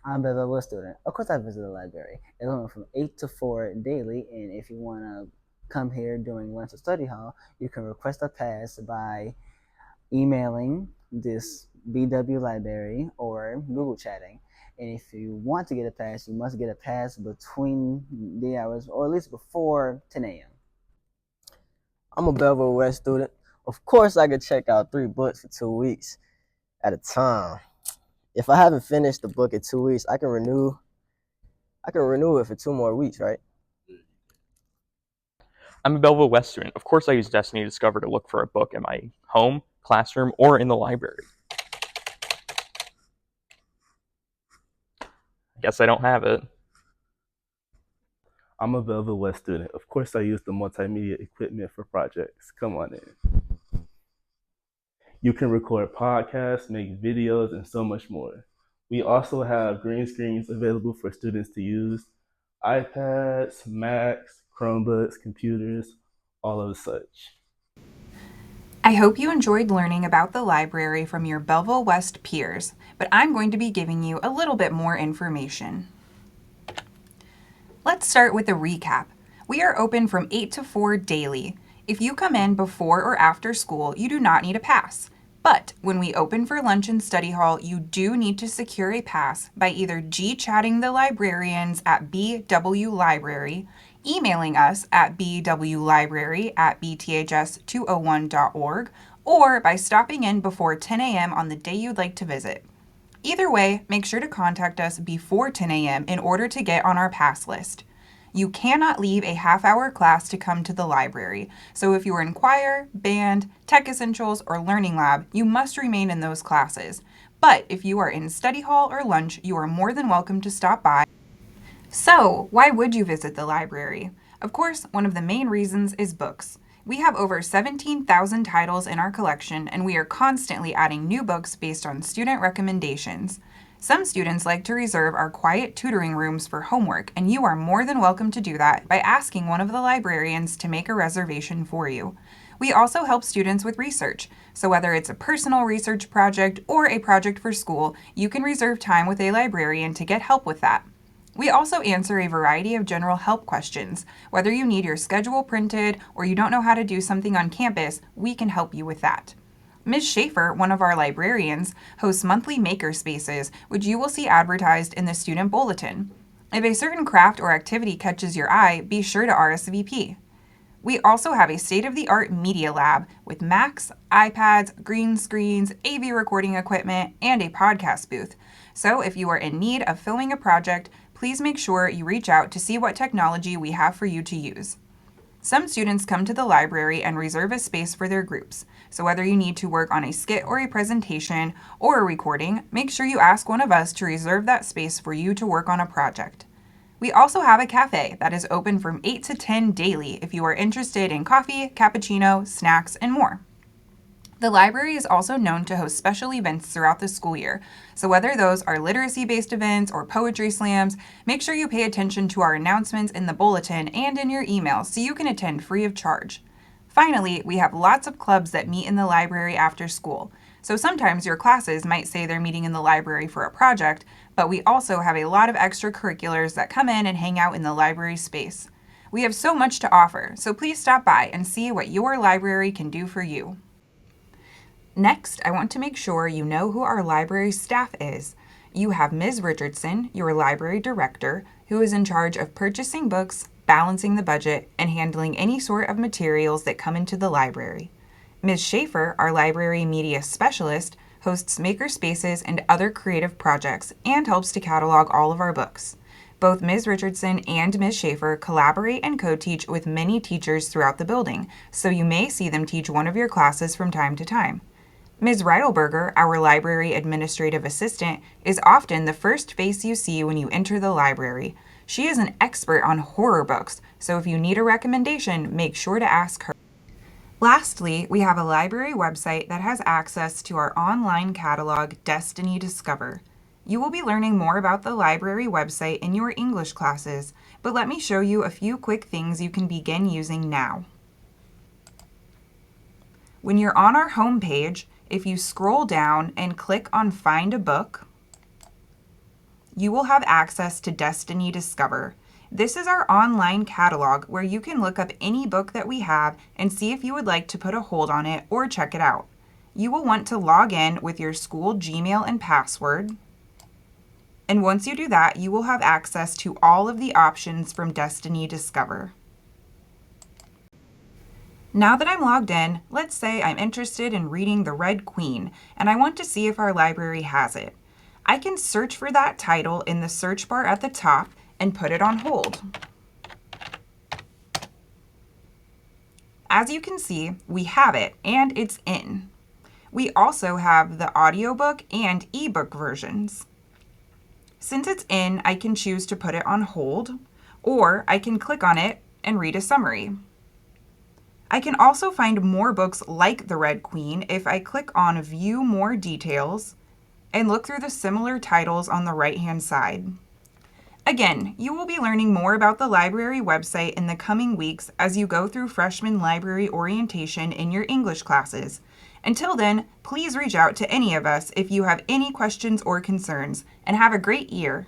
I'm a Bevel student. Of course, I visit the library. It's open from 8 to 4 daily, and if you want to come here during lunch or study hall, you can request a pass by emailing this BW library or Google chatting. And if you want to get a pass, you must get a pass between the hours or at least before 10 a.m. I'm a Belleville West student. Of course, I could check out 3 books for 2 weeks at a time. If I haven't finished the book in 2 weeks, I can renew. I can renew it for 2 more weeks, right? I'm a Belleville West student. Of course, I use Destiny Discover to look for a book in my home, classroom, or in the library. I guess I don't have it. I'm a Belleville West student. Of course, I use the multimedia equipment for projects. Come on in. You can record podcasts, make videos, and so much more. We also have green screens available for students to use, iPads, Macs, Chromebooks, computers, all of such. I hope you enjoyed learning about the library from your Belleville West peers, but I'm going to be giving you a little bit more information. Let's start with a recap. We are open from 8 to 4 daily. If you come in before or after school, you do not need a pass. But when we open for lunch and study hall, you do need to secure a pass by either G-chatting the librarians at BW Library, emailing us at bwlibrary@bths201.org, or by stopping in before 10 a.m. on the day you'd like to visit. Either way, make sure to contact us before 10 a.m. in order to get on our pass list. You cannot leave a half-hour class to come to the library, so if you are in choir, band, tech essentials, or learning lab, you must remain in those classes. But if you are in study hall or lunch, you are more than welcome to stop by. So, why would you visit the library? Of course, one of the main reasons is books. We have over 17,000 titles in our collection, and we are constantly adding new books based on student recommendations. Some students like to reserve our quiet tutoring rooms for homework, and you are more than welcome to do that by asking one of the librarians to make a reservation for you. We also help students with research, so whether it's a personal research project or a project for school, you can reserve time with a librarian to get help with that. We also answer a variety of general help questions. Whether you need your schedule printed or you don't know how to do something on campus, we can help you with that. Ms. Schaefer, one of our librarians, hosts monthly maker spaces, which you will see advertised in the student bulletin. If a certain craft or activity catches your eye, be sure to RSVP. We also have a state-of-the-art media lab with Macs, iPads, green screens, AV recording equipment, and a podcast booth. So if you are in need of filming a project, please make sure you reach out to see what technology we have for you to use. Some students come to the library and reserve a space for their groups. So whether you need to work on a skit or a presentation or a recording, make sure you ask one of us to reserve that space for you to work on a project. We also have a cafe that is open from 8 to 10 daily if you are interested in coffee, cappuccino, snacks, and more. The library is also known to host special events throughout the school year, so whether those are literacy-based events or poetry slams, make sure you pay attention to our announcements in the bulletin and in your email so you can attend free of charge. Finally, we have lots of clubs that meet in the library after school, so sometimes your classes might say they're meeting in the library for a project, but we also have a lot of extracurriculars that come in and hang out in the library space. We have so much to offer, so please stop by and see what your library can do for you. Next, I want to make sure you know who our library staff is. You have Ms. Richardson, your library director, who is in charge of purchasing books, balancing the budget, and handling any sort of materials that come into the library. Ms. Schaefer, our library media specialist, hosts maker spaces and other creative projects and helps to catalog all of our books. Both Ms. Richardson and Ms. Schaefer collaborate and co-teach with many teachers throughout the building, so you may see them teach one of your classes from time to time. Ms. Reidelberger, our library administrative assistant, is often the first face you see when you enter the library. She is an expert on horror books, so if you need a recommendation, make sure to ask her. Lastly, we have a library website that has access to our online catalog, Destiny Discover. You will be learning more about the library website in your English classes, but let me show you a few quick things you can begin using now. When you're on our homepage, if you scroll down and click on Find a Book, you will have access to Destiny Discover. This is our online catalog where you can look up any book that we have and see if you would like to put a hold on it or check it out. You will want to log in with your school Gmail and password. And once you do that, you will have access to all of the options from Destiny Discover. Now that I'm logged in, let's say I'm interested in reading The Red Queen and I want to see if our library has it. I can search for that title in the search bar at the top and put it on hold. As you can see, we have it and it's in. We also have the audiobook and ebook versions. Since it's in, I can choose to put it on hold, or I can click on it and read a summary. I can also find more books like The Red Queen if I click on View More Details and look through the similar titles on the right-hand side. Again, you will be learning more about the library website in the coming weeks as you go through freshman library orientation in your English classes. Until then, please reach out to any of us if you have any questions or concerns, and have a great year.